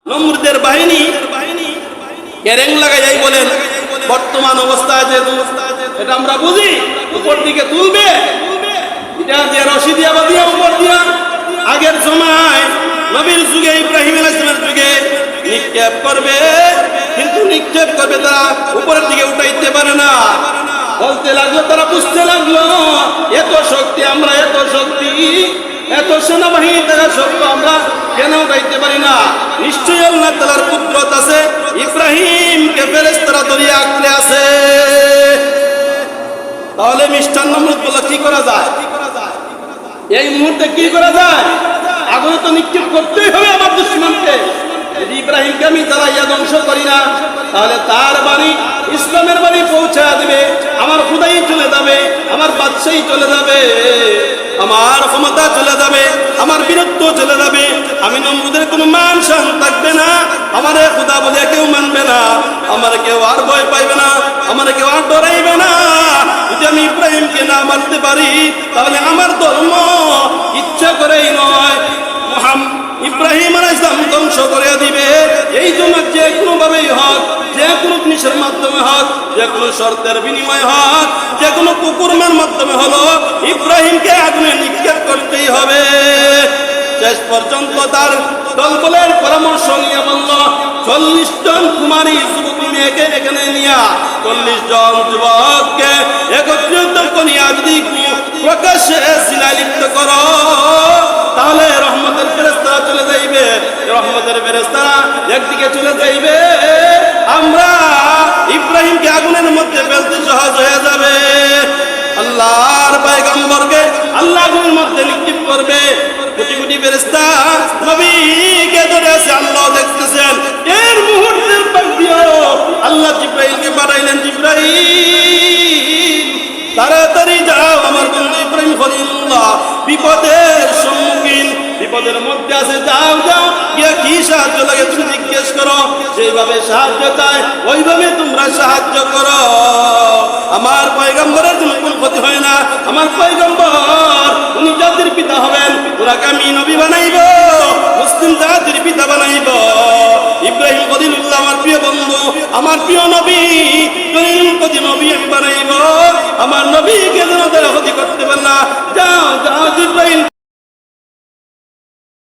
নমরুদের বাহিনী কেরেং লাগাই বলেন বর্তমান অবস্থায় যে এটা আমরা বুঝি উপর দিকে তুলবে এটা যে রশি দিয়া বাঁধিয়া উপর দিয়া আগের সময় নবীর যুগে ইব্রাহিম আলাইহিস সালামের যুগে নিক্ষেপ করবে, কিন্তু নিক্ষেপ করবে তারা উপরের দিকে উঠাইতে পারে না। বলতে লাগলো, তারা বুঝতে লাগলো এত শক্তি, আমরা এত শক্তি, এত সেনাবাহিনী তারা শক্তি আমরা কেন উঠাইতে পারি না। নিশ্চয়ই আল্লাহ তাআলার কুদরত আছে, ইব্রাহিমকে ফেরেশতারা ধরিয়ে আঁকড়ে আছে। তাহলে মিষ্টান্ন নমরুদ বলল কি করা যায়, এই মুহূর্তে কি করা যায়? আগুনে তো নিক্ষেপ করতেই হবে আমার দুশমনকে। যদি ইব্রাহিমকে আমি জ্বালাইয়া ধ্বংস করি না, তাহলে তার বাণী ইসলামের বাণী পৌঁছা দিবে, আমার খুদাই চলে যাবে, আমার বাদশাহী চলে যাবে, আমার ক্ষমতা চলে যাবে, আমার বীরত্ব চলে যাবে, আমি নমরুদের কোনো মান শান থাকবে না, আমার খুদা বলে কেউ মানবে না, আমার কেউ আর ভয় পাইবে না, আমার কেউ আর ডরাইবে না। যদি আমি ইব্রাহিমকে না মানতে পারি, তাহলে আমার ধর্ম ইচ্ছা করেই নয়, ইব্রাহিম আলাইহিস সালাম ধ্বংস করে দিবে। এই জন্য যে কোনো ভাবেই হোক, যে কোনো জিনিসের মাধ্যমে হোক, যে কোনো শর্তের বিনিময় হোক, যে কোনো কুকুরমের মাধ্যমে হলো ইব্রাহিমকে আগুনে নিক্ষেপ করতেই হবে। শেষ পর্যন্ত তার দলবলের পরামর্শ নিয়ে বলল 40 জন কুমারী যুবক মেয়েকে এখানে নিয়া 40 জন যুবককে একত্রিত করিয়া যদি প্রকাশ্যে শিলালিপ্ত করো, তাহলে রহমতের ফেরেশতারা চলে যাইবে, রহমতের ফেরেশতারা একদিকে চলে যাইবে, আমরা ইব্রাহিমকে আগুনের মধ্যে ফেলতে সহজ হয়ে যাবে। আল্লাহর পয়গম্বরকে আল্লাহ আগুনের মধ্যে নিক্ষেপ করবে, কোটি কোটি ফেরেশতা নবীকে ধরে আছে, আল্লাহ দেখতেছেন। এর মুহূর্তের পর দিয়েও আল্লাহ জিবরাইলকে পাঠাইলেন, জিবরাইল তাড়াতাড়ি যাও, আমার বন্ধু ইব্রাহিম খলিলুল্লাহ বিপদের সম্মুখীন, বিপদের মধ্যে আছে, যাও যাও গিয়ে কি সাহায্য লাগে তুমি জিজ্ঞেস করো, যেভাবে সাহায্য চায় ওইভাবে তোমরা সাহায্য করো। আমার পয়গম্বরের কোনো ক্ষতি হয় না, আমার পয়গম্বর উনি জাতির পিতা হবেন, ওনাকে আমি নবী বানাইব, মুসলিম জাতির পিতা বানাইব। ইব্রাহিম খলিলুল্লাহ আমার প্রিয় বন্ধু, আমার প্রিয় নবী, নবী আমি বানাইব, আমার নবীকে যেন তারা ক্ষতি করতে পারে না। যাও যাও ইব্রাহিম